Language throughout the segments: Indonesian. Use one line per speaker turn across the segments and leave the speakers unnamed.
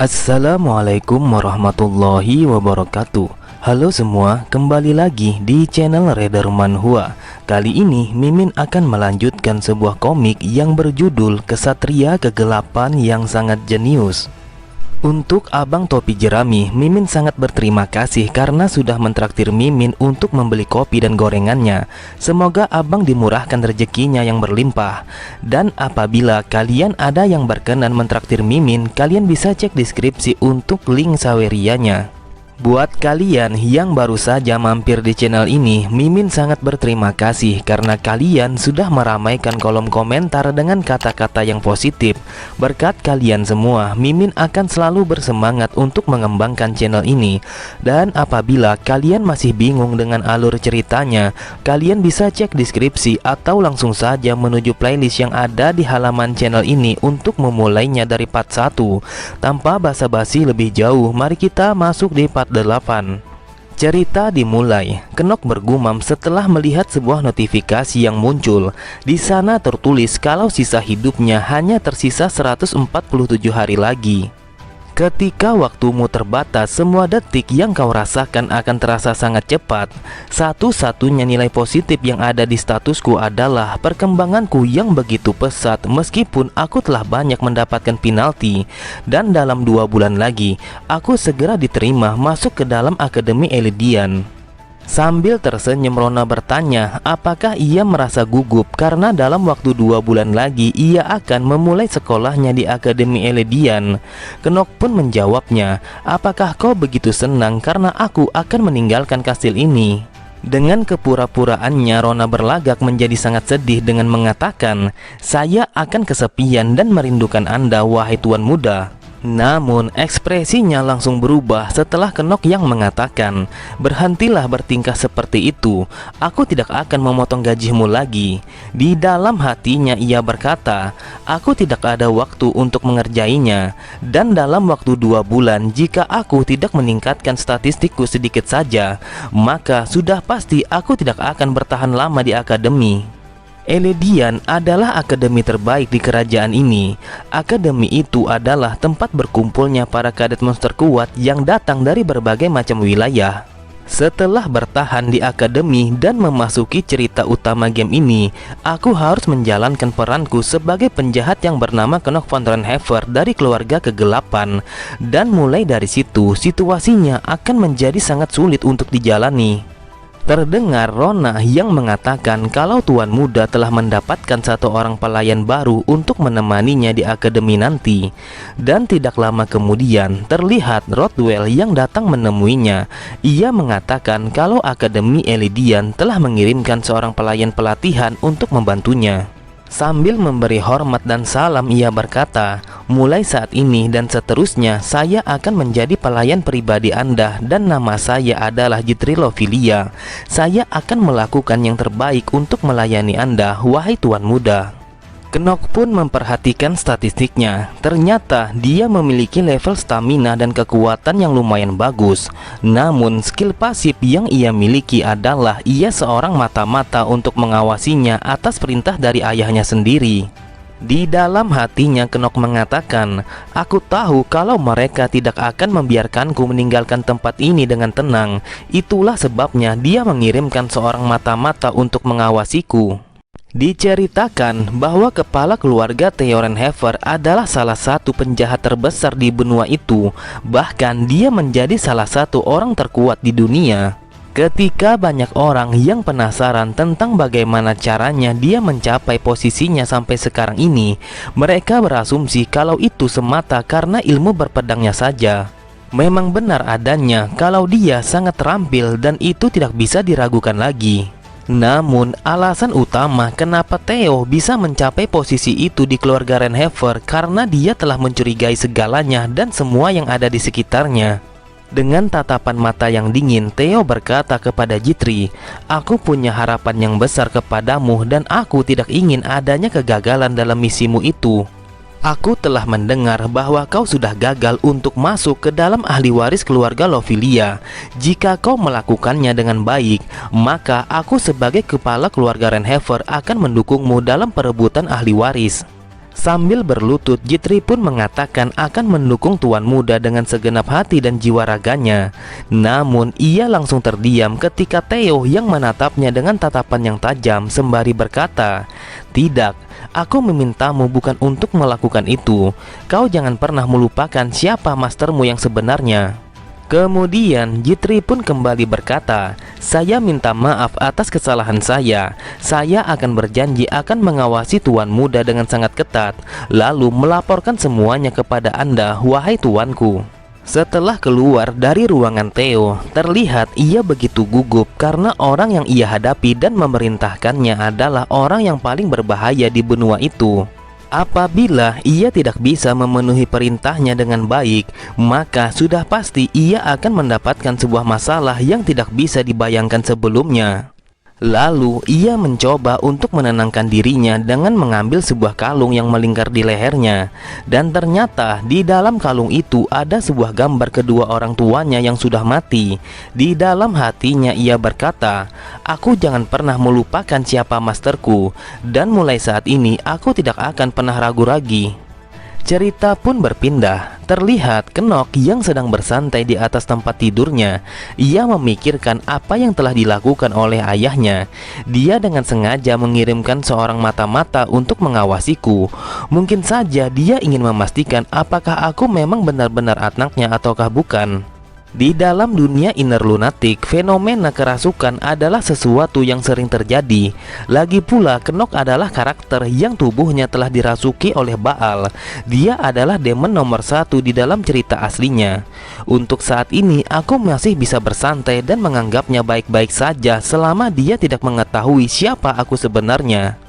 Assalamualaikum warahmatullahi wabarakatuh. Halo semua, kembali lagi di channel Raider Manhwa. Kali ini Mimin akan melanjutkan sebuah komik yang berjudul Kesatria Kegelapan yang sangat jenius. Untuk Abang Topi Jerami, Mimin sangat berterima kasih karena sudah mentraktir Mimin untuk membeli kopi dan gorengannya. Semoga Abang dimurahkan rezekinya yang berlimpah. Dan apabila kalian ada yang berkenan mentraktir Mimin, kalian bisa cek deskripsi untuk link sawerianya. Buat kalian yang baru saja mampir di channel ini, Mimin sangat berterima kasih karena kalian sudah meramaikan kolom komentar dengan kata-kata yang positif. Berkat kalian semua, Mimin akan selalu bersemangat untuk mengembangkan channel ini. Dan apabila kalian masih bingung dengan alur ceritanya, kalian bisa cek deskripsi atau langsung saja menuju playlist yang ada di halaman channel ini untuk memulainya dari part 1. Tanpa basa-basi lebih jauh, mari kita masuk di part 8. Cerita dimulai. Kenok bergumam setelah melihat sebuah notifikasi yang muncul. Di sana tertulis kalau sisa hidupnya hanya tersisa 147 hari lagi. Ketika waktumu terbatas, semua detik yang kau rasakan akan terasa sangat cepat. Satu-satunya nilai positif yang ada di statusku adalah perkembanganku yang begitu pesat meskipun aku telah banyak mendapatkan penalti. Dan dalam 2 bulan lagi, aku segera diterima masuk ke dalam Akademi Eledian. Sambil tersenyum, Rona bertanya apakah ia merasa gugup karena dalam waktu 2 bulan lagi ia akan memulai sekolahnya di Akademi Eledian. Kenok pun menjawabnya, apakah kau begitu senang karena aku akan meninggalkan kastil ini? Dengan kepura-puraannya, Rona berlagak menjadi sangat sedih dengan mengatakan, saya akan kesepian dan merindukan Anda, wahai tuan muda. Namun ekspresinya langsung berubah setelah Kenok yang mengatakan, berhentilah bertingkah seperti itu, aku tidak akan memotong gajimu lagi. Di dalam hatinya ia berkata, aku tidak ada waktu untuk mengerjainya. Dan dalam waktu 2 bulan, jika aku tidak meningkatkan statistikku sedikit saja, maka sudah pasti aku tidak akan bertahan lama di akademi. Eledian adalah akademi terbaik di kerajaan ini. Akademi itu adalah tempat berkumpulnya para kadet monster kuat yang datang dari berbagai macam wilayah. Setelah bertahan di akademi dan memasuki cerita utama game ini, aku harus menjalankan peranku sebagai penjahat yang bernama Kenok von Ronenhever dari keluarga kegelapan. Dan mulai dari situ, situasinya akan menjadi sangat sulit untuk dijalani. Terdengar Rona yang mengatakan kalau tuan muda telah mendapatkan 1 orang pelayan baru untuk menemaninya di akademi nanti. Dan tidak lama kemudian terlihat Rothwell yang datang menemuinya. Ia mengatakan kalau Akademi Eledian telah mengirimkan seorang pelayan pelatihan untuk membantunya. Sambil memberi hormat dan salam, ia berkata, mulai saat ini dan seterusnya saya akan menjadi pelayan pribadi Anda dan nama saya adalah Jitri Lovilia. Saya akan melakukan yang terbaik untuk melayani Anda, wahai tuan muda. Kenok pun memperhatikan statistiknya. Ternyata dia memiliki level stamina dan kekuatan yang lumayan bagus. Namun skill pasif yang ia miliki adalah ia seorang mata-mata untuk mengawasinya atas perintah dari ayahnya sendiri. Di dalam hatinya Kenok mengatakan, aku tahu kalau mereka tidak akan membiarkanku meninggalkan tempat ini dengan tenang. Itulah sebabnya dia mengirimkan seorang mata-mata untuk mengawasiku. Diceritakan bahwa kepala keluarga Ronenhever adalah salah satu penjahat terbesar di benua itu. Bahkan dia menjadi salah satu orang terkuat di dunia. Ketika banyak orang yang penasaran tentang bagaimana caranya dia mencapai posisinya sampai sekarang ini, mereka berasumsi kalau itu semata karena ilmu berpedangnya saja. Memang benar adanya kalau dia sangat terampil dan itu tidak bisa diragukan lagi. Namun alasan utama kenapa Theo bisa mencapai posisi itu di keluarga Ronenhever karena dia telah mencurigai segalanya dan semua yang ada di sekitarnya. Dengan tatapan mata yang dingin, Theo berkata kepada Jitri, aku punya harapan yang besar kepadamu dan aku tidak ingin adanya kegagalan dalam misimu itu. Aku telah mendengar bahwa kau sudah gagal untuk masuk ke dalam ahli waris keluarga Lovilia. Jika kau melakukannya dengan baik, maka aku sebagai kepala keluarga Ronenhever akan mendukungmu dalam perebutan ahli waris. Sambil berlutut, Jitri pun mengatakan akan mendukung tuan muda dengan segenap hati dan jiwa raganya. Namun ia langsung terdiam ketika Theo yang menatapnya dengan tatapan yang tajam sembari berkata, "Tidak, aku memintamu bukan untuk melakukan itu. Kau jangan pernah melupakan siapa mastermu yang sebenarnya." Kemudian Jitri pun kembali berkata, "Saya minta maaf atas kesalahan saya. Saya akan berjanji akan mengawasi tuan muda dengan sangat ketat, lalu melaporkan semuanya kepada Anda, wahai tuanku." Setelah keluar dari ruangan Theo, terlihat ia begitu gugup karena orang yang ia hadapi dan memerintahkannya adalah orang yang paling berbahaya di benua itu. Apabila ia tidak bisa memenuhi perintahnya dengan baik, maka sudah pasti ia akan mendapatkan sebuah masalah yang tidak bisa dibayangkan sebelumnya. Lalu ia mencoba untuk menenangkan dirinya dengan mengambil sebuah kalung yang melingkar di lehernya. Dan ternyata di dalam kalung itu ada sebuah gambar kedua orang tuanya yang sudah mati. Di dalam hatinya ia berkata, "Aku jangan pernah melupakan siapa masterku, dan mulai saat ini aku tidak akan pernah ragu lagi." Cerita pun berpindah. Terlihat Knock yang sedang bersantai di atas tempat tidurnya. Ia memikirkan apa yang telah dilakukan oleh ayahnya. Dia dengan sengaja mengirimkan seorang mata-mata untuk mengawasiku. Mungkin saja dia ingin memastikan apakah aku memang benar-benar anaknya ataukah bukan. Di dalam dunia inner lunatic, fenomena kerasukan adalah sesuatu yang sering terjadi. Lagi pula, Knock adalah karakter yang tubuhnya telah dirasuki oleh Baal. Dia adalah demon nomor 1 di dalam cerita aslinya. Untuk saat ini, aku masih bisa bersantai dan menganggapnya baik-baik saja selama dia tidak mengetahui siapa aku sebenarnya.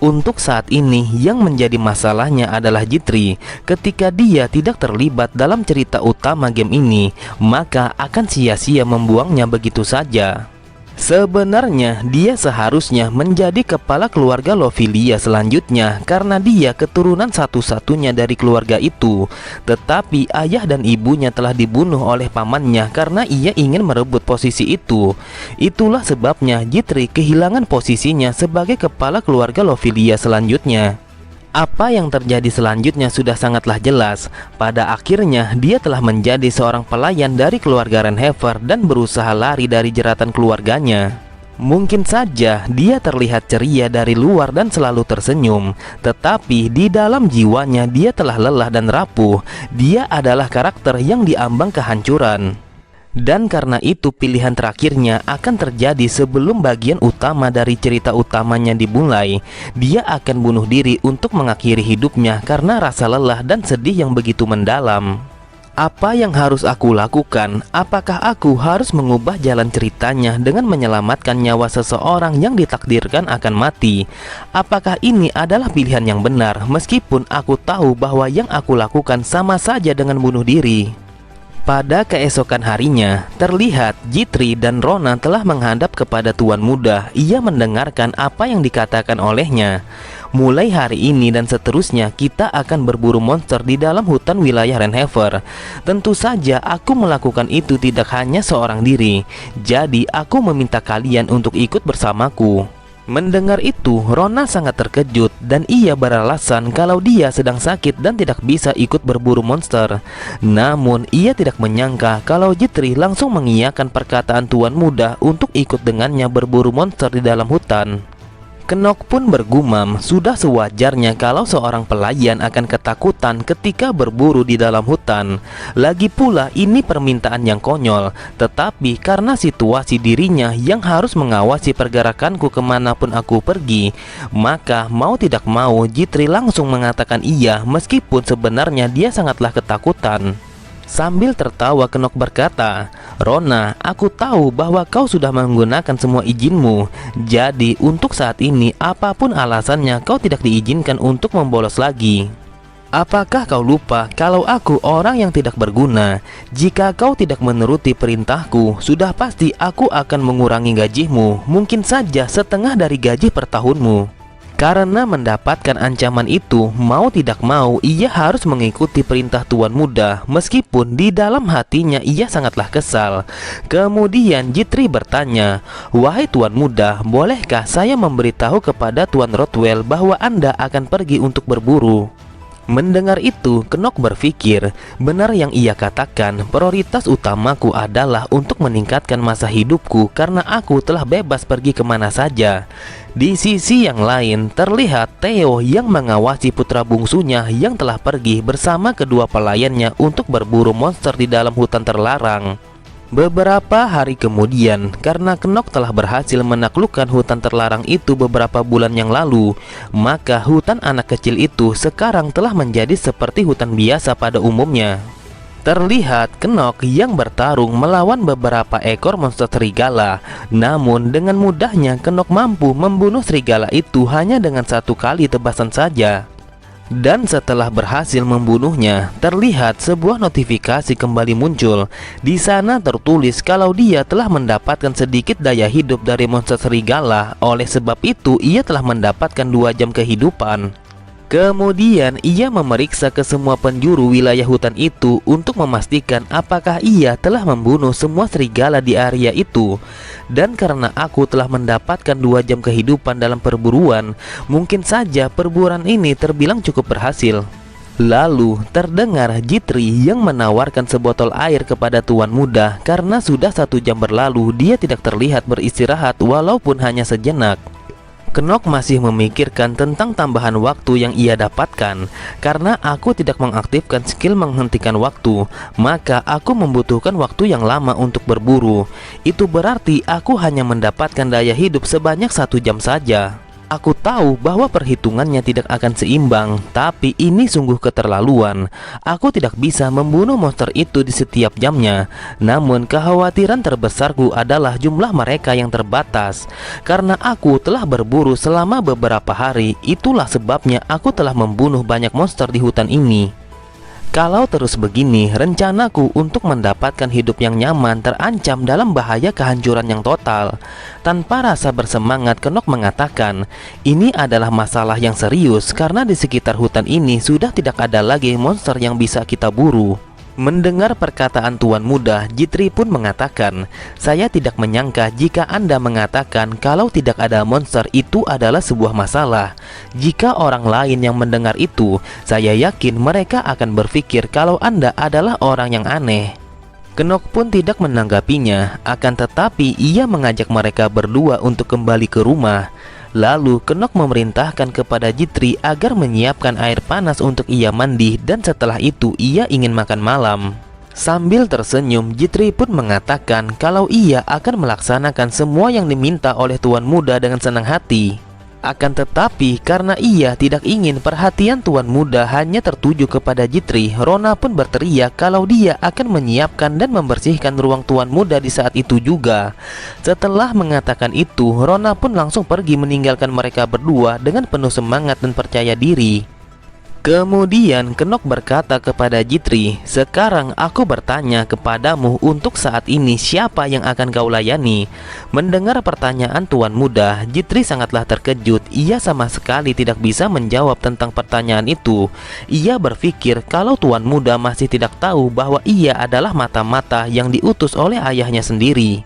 Untuk saat ini yang menjadi masalahnya adalah Jitri. Ketika dia tidak terlibat dalam cerita utama game ini, maka akan sia-sia membuangnya begitu saja. Sebenarnya dia seharusnya menjadi kepala keluarga Lovelia selanjutnya karena dia keturunan satu-satunya dari keluarga itu. Tetapi ayah dan ibunya telah dibunuh oleh pamannya karena ia ingin merebut posisi itu. Itulah sebabnya Jitri kehilangan posisinya sebagai kepala keluarga Lovelia selanjutnya. Apa yang terjadi selanjutnya sudah sangatlah jelas. Pada akhirnya dia telah menjadi seorang pelayan dari keluarga Renhever dan berusaha lari dari jeratan keluarganya. Mungkin saja dia terlihat ceria dari luar dan selalu tersenyum, tetapi di dalam jiwanya dia telah lelah dan rapuh. Dia adalah karakter yang diambang kehancuran. Dan karena itu pilihan terakhirnya akan terjadi sebelum bagian utama dari cerita utamanya dimulai. Dia akan bunuh diri untuk mengakhiri hidupnya karena rasa lelah dan sedih yang begitu mendalam. Apa yang harus aku lakukan? Apakah aku harus mengubah jalan ceritanya dengan menyelamatkan nyawa seseorang yang ditakdirkan akan mati? Apakah ini adalah pilihan yang benar meskipun aku tahu bahwa yang aku lakukan sama saja dengan bunuh diri? Pada keesokan harinya, terlihat Jitri dan Rona telah menghadap kepada tuan muda. Ia mendengarkan apa yang dikatakan olehnya. Mulai hari ini dan seterusnya kita akan berburu monster di dalam hutan wilayah Renhever. Tentu saja aku melakukan itu tidak hanya seorang diri. Jadi aku meminta kalian untuk ikut bersamaku. Mendengar itu, Rona sangat terkejut dan ia beralasan kalau dia sedang sakit dan tidak bisa ikut berburu monster. Namun, ia tidak menyangka kalau Jitri langsung mengiyakan perkataan tuan muda untuk ikut dengannya berburu monster di dalam hutan. Knock pun bergumam, sudah sewajarnya kalau seorang pelayan akan ketakutan ketika berburu di dalam hutan. Lagi pula ini permintaan yang konyol, tetapi karena situasi dirinya yang harus mengawasi pergerakanku kemanapun aku pergi, maka mau tidak mau Jitri langsung mengatakan iya meskipun sebenarnya dia sangatlah ketakutan. Sambil tertawa, Knock berkata, "Rona, aku tahu bahwa kau sudah menggunakan semua izinmu. Jadi untuk saat ini apapun alasannya kau tidak diizinkan untuk membolos lagi. Apakah kau lupa kalau aku orang yang tidak berguna? Jika kau tidak menuruti perintahku, sudah pasti aku akan mengurangi gajimu, mungkin saja setengah dari gaji per tahunmu." Karena mendapatkan ancaman itu, mau tidak mau ia harus mengikuti perintah Tuan Muda, meskipun di dalam hatinya ia sangatlah kesal. Kemudian Jitri bertanya, "Wahai Tuan Muda, bolehkah saya memberitahu kepada Tuan Rothwell bahwa Anda akan pergi untuk berburu?" Mendengar itu, Knock berpikir, benar yang ia katakan, prioritas utamaku adalah untuk meningkatkan masa hidupku karena aku telah bebas pergi kemana saja. Di sisi yang lain, terlihat Theo yang mengawasi putra bungsunya yang telah pergi bersama kedua pelayannya untuk berburu monster di dalam hutan terlarang. Beberapa hari kemudian, karena Knock telah berhasil menaklukkan hutan terlarang itu beberapa bulan yang lalu, maka hutan anak kecil itu sekarang telah menjadi seperti hutan biasa pada umumnya. Terlihat Knock yang bertarung melawan beberapa ekor monster serigala. Namun dengan mudahnya Knock mampu membunuh serigala itu hanya dengan satu kali tebasan saja. Dan setelah berhasil membunuhnya, terlihat sebuah notifikasi kembali muncul. Di sana tertulis kalau dia telah mendapatkan sedikit daya hidup dari monster serigala. Oleh sebab itu, ia telah mendapatkan 2 jam kehidupan. Kemudian ia memeriksa ke semua penjuru wilayah hutan itu untuk memastikan apakah ia telah membunuh semua serigala di area itu. Dan karena aku telah mendapatkan 2 jam kehidupan dalam perburuan, mungkin saja perburuan ini terbilang cukup berhasil. Lalu terdengar Jitri yang menawarkan sebotol air kepada Tuan Muda. Karena sudah 1 jam berlalu, dia tidak terlihat beristirahat walaupun hanya sejenak. Knock masih memikirkan tentang tambahan waktu yang ia dapatkan. Karena aku tidak mengaktifkan skill menghentikan waktu, maka aku membutuhkan waktu yang lama untuk berburu. Itu berarti aku hanya mendapatkan daya hidup sebanyak 1 jam saja. Aku tahu bahwa perhitungannya tidak akan seimbang, tapi ini sungguh keterlaluan. Aku tidak bisa membunuh monster itu di setiap jamnya. Namun kekhawatiran terbesarku adalah jumlah mereka yang terbatas. Karena aku telah berburu selama beberapa hari, itulah sebabnya aku telah membunuh banyak monster di hutan ini. Kalau terus begini, rencanaku untuk mendapatkan hidup yang nyaman terancam dalam bahaya kehancuran yang total. Tanpa rasa bersemangat, Knock mengatakan, ini adalah masalah yang serius karena di sekitar hutan ini sudah tidak ada lagi monster yang bisa kita buru. Mendengar perkataan Tuan Muda, Jitri pun mengatakan, saya tidak menyangka jika Anda mengatakan kalau tidak ada monster itu adalah sebuah masalah. Jika orang lain yang mendengar itu, saya yakin mereka akan berpikir kalau Anda adalah orang yang aneh. Knock pun tidak menanggapinya, akan tetapi ia mengajak mereka berdua untuk kembali ke rumah. Lalu Knock memerintahkan kepada Jitri agar menyiapkan air panas untuk ia mandi, dan setelah itu ia ingin makan malam. Sambil tersenyum, Jitri pun mengatakan kalau ia akan melaksanakan semua yang diminta oleh Tuan Muda dengan senang hati. Akan tetapi karena ia tidak ingin perhatian Tuan Muda hanya tertuju kepada Jitri, Rona pun berteriak kalau dia akan menyiapkan dan membersihkan ruang Tuan Muda di saat itu juga. Setelah mengatakan itu, Rona pun langsung pergi meninggalkan mereka berdua dengan penuh semangat dan percaya diri. Kemudian Knock berkata kepada Jitri, sekarang aku bertanya kepadamu, untuk saat ini siapa yang akan kau layani? Mendengar pertanyaan Tuan Muda, Jitri sangatlah terkejut. Ia sama sekali tidak bisa menjawab tentang pertanyaan itu. Ia berpikir kalau Tuan Muda masih tidak tahu bahwa ia adalah mata-mata yang diutus oleh ayahnya sendiri.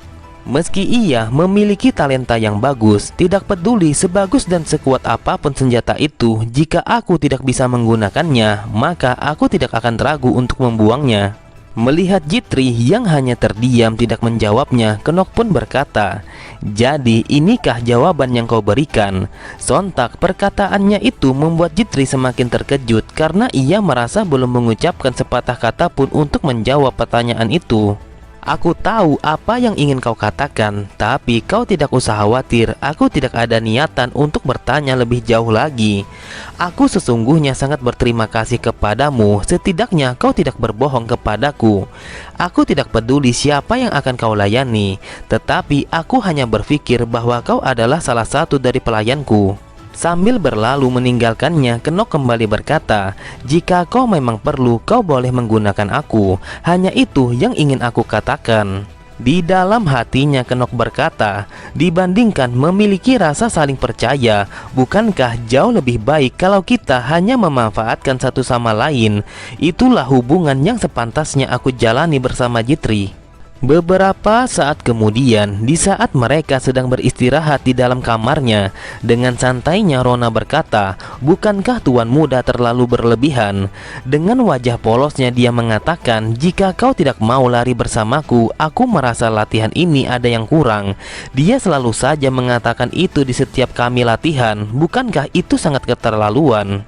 Meski ia memiliki talenta yang bagus, tidak peduli sebagus dan sekuat apapun senjata itu, jika aku tidak bisa menggunakannya, maka aku tidak akan ragu untuk membuangnya. Melihat Jitri yang hanya terdiam tidak menjawabnya, Knock pun berkata, jadi inikah jawaban yang kau berikan? Sontak perkataannya itu membuat Jitri semakin terkejut karena ia merasa belum mengucapkan sepatah kata pun untuk menjawab pertanyaan itu. Aku tahu apa yang ingin kau katakan, tapi kau tidak usah khawatir. Aku tidak ada niatan untuk bertanya lebih jauh lagi. Aku sesungguhnya sangat berterima kasih kepadamu. Setidaknya kau tidak berbohong kepadaku. Aku tidak peduli siapa yang akan kau layani, tetapi aku hanya berpikir bahwa kau adalah salah satu dari pelayanku. Sambil berlalu meninggalkannya, Knock kembali berkata, jika kau memang perlu, kau boleh menggunakan aku. Hanya itu yang ingin aku katakan. Di dalam hatinya Kenok berkata, dibandingkan memiliki rasa saling percaya, bukankah jauh lebih baik kalau kita hanya memanfaatkan satu sama lain? Itulah hubungan yang sepantasnya aku jalani bersama Jitri. Beberapa saat kemudian, di saat mereka sedang beristirahat di dalam kamarnya, dengan santainya Rona berkata, "Bukankah tuan muda terlalu berlebihan?" Dengan wajah polosnya dia mengatakan, "Jika kau tidak mau lari bersamaku, aku merasa latihan ini ada yang kurang." Dia selalu saja mengatakan itu di setiap kami latihan. Bukankah itu sangat keterlaluan?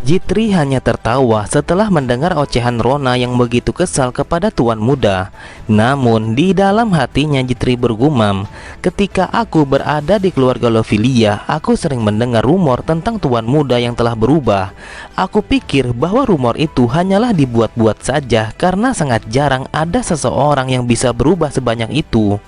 Jitri hanya tertawa setelah mendengar ocehan Rona yang begitu kesal kepada tuan muda. Namun di dalam hatinya Jitri bergumam, ketika aku berada di keluarga Lovelia, aku sering mendengar rumor tentang tuan muda yang telah berubah. Aku pikir bahwa rumor itu hanyalah dibuat-buat saja karena sangat jarang ada seseorang yang bisa berubah sebanyak itu.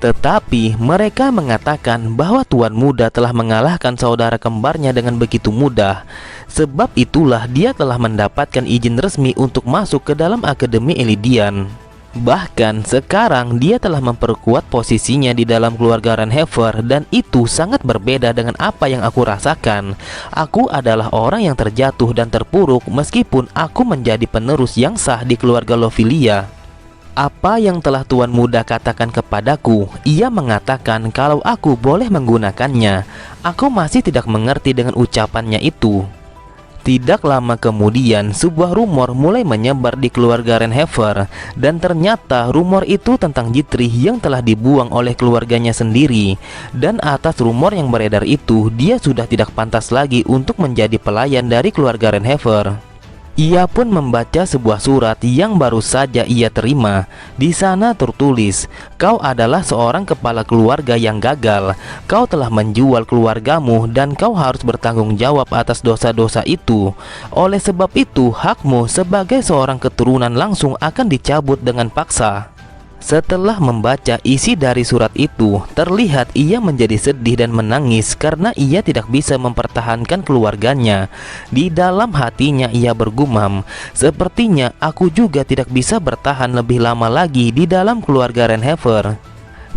Tetapi mereka mengatakan bahwa tuan muda telah mengalahkan saudara kembarnya dengan begitu mudah. Sebab itulah dia telah mendapatkan izin resmi untuk masuk ke dalam Akademi Elidian. Bahkan sekarang dia telah memperkuat posisinya di dalam keluarga Renhever, dan itu sangat berbeda dengan apa yang aku rasakan. Aku adalah orang yang terjatuh dan terpuruk meskipun aku menjadi penerus yang sah di keluarga Lovelia. Apa yang telah tuan muda katakan kepadaku? Ia mengatakan kalau aku boleh menggunakannya. Aku masih tidak mengerti dengan ucapannya itu. Tidak lama kemudian, sebuah rumor mulai menyebar di keluarga Renhever, dan ternyata rumor itu tentang Jitri yang telah dibuang oleh keluarganya sendiri. Dan atas rumor yang beredar itu, dia sudah tidak pantas lagi untuk menjadi pelayan dari keluarga Renhever. Ia pun membaca sebuah surat yang baru saja ia terima. Di sana tertulis, "Kau adalah seorang kepala keluarga yang gagal. Kau telah menjual keluargamu dan kau harus bertanggung jawab atas dosa-dosa itu. Oleh sebab itu, hakmu sebagai seorang keturunan langsung akan dicabut dengan paksa." Setelah membaca isi dari surat itu, terlihat ia menjadi sedih dan menangis karena ia tidak bisa mempertahankan keluarganya. Di dalam hatinya ia bergumam, "Sepertinya aku juga tidak bisa bertahan lebih lama lagi di dalam keluarga Renhever."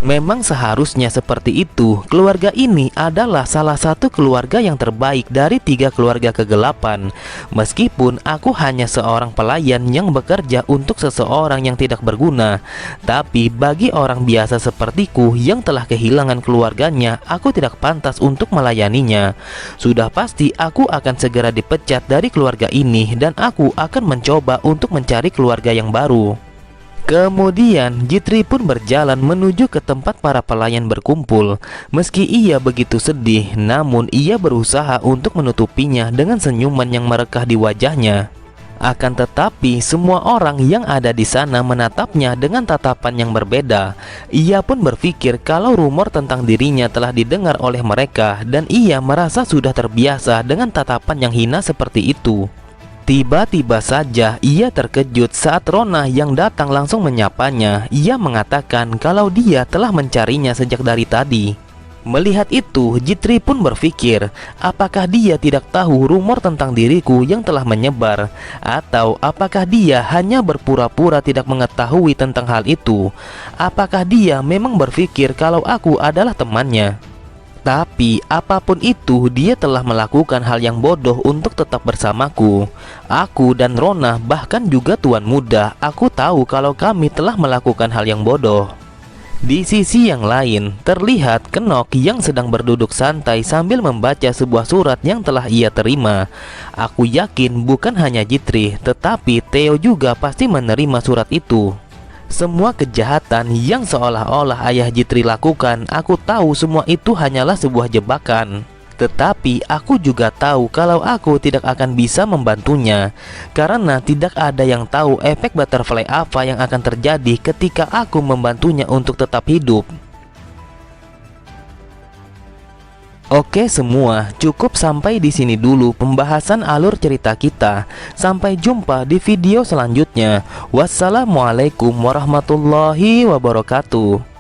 Memang seharusnya seperti itu. Keluarga ini adalah salah satu keluarga yang terbaik dari 3 keluarga kegelapan. Meskipun aku hanya seorang pelayan yang bekerja untuk seseorang yang tidak berguna, tapi bagi orang biasa sepertiku yang telah kehilangan keluarganya, aku tidak pantas untuk melayaninya. Sudah pasti aku akan segera dipecat dari keluarga ini, dan aku akan mencoba untuk mencari keluarga yang baru. Kemudian Jitri pun berjalan menuju ke tempat para pelayan berkumpul. Meski ia begitu sedih, namun ia berusaha untuk menutupinya dengan senyuman yang merekah di wajahnya. Akan tetapi semua orang yang ada di sana menatapnya dengan tatapan yang berbeda. Ia pun berpikir kalau rumor tentang dirinya telah didengar oleh mereka, dan ia merasa sudah terbiasa dengan tatapan yang hina seperti itu. Tiba-tiba saja ia terkejut saat Rona yang datang langsung menyapanya. Ia mengatakan kalau dia telah mencarinya sejak dari tadi. Melihat itu, Jitri pun berpikir, apakah dia tidak tahu rumor tentang diriku yang telah menyebar? Atau apakah dia hanya berpura-pura tidak mengetahui tentang hal itu? Apakah dia memang berpikir kalau aku adalah temannya? Tapi apapun itu, dia telah melakukan hal yang bodoh untuk tetap bersamaku. Aku dan Rona, bahkan juga tuan muda, aku tahu kalau kami telah melakukan hal yang bodoh. Di sisi yang lain, terlihat Kenok yang sedang berduduk santai sambil membaca sebuah surat yang telah ia terima. Aku yakin bukan hanya Jitri, tetapi Theo juga pasti menerima surat itu. Semua kejahatan yang seolah-olah ayah Jitri lakukan, aku tahu semua itu hanyalah sebuah jebakan. Tetapi aku juga tahu kalau aku tidak akan bisa membantunya, karena tidak ada yang tahu efek butterfly apa yang akan terjadi ketika aku membantunya untuk tetap hidup. Oke semua, cukup sampai di sini dulu pembahasan alur cerita kita. Sampai jumpa di video selanjutnya. Wassalamualaikum warahmatullahi wabarakatuh.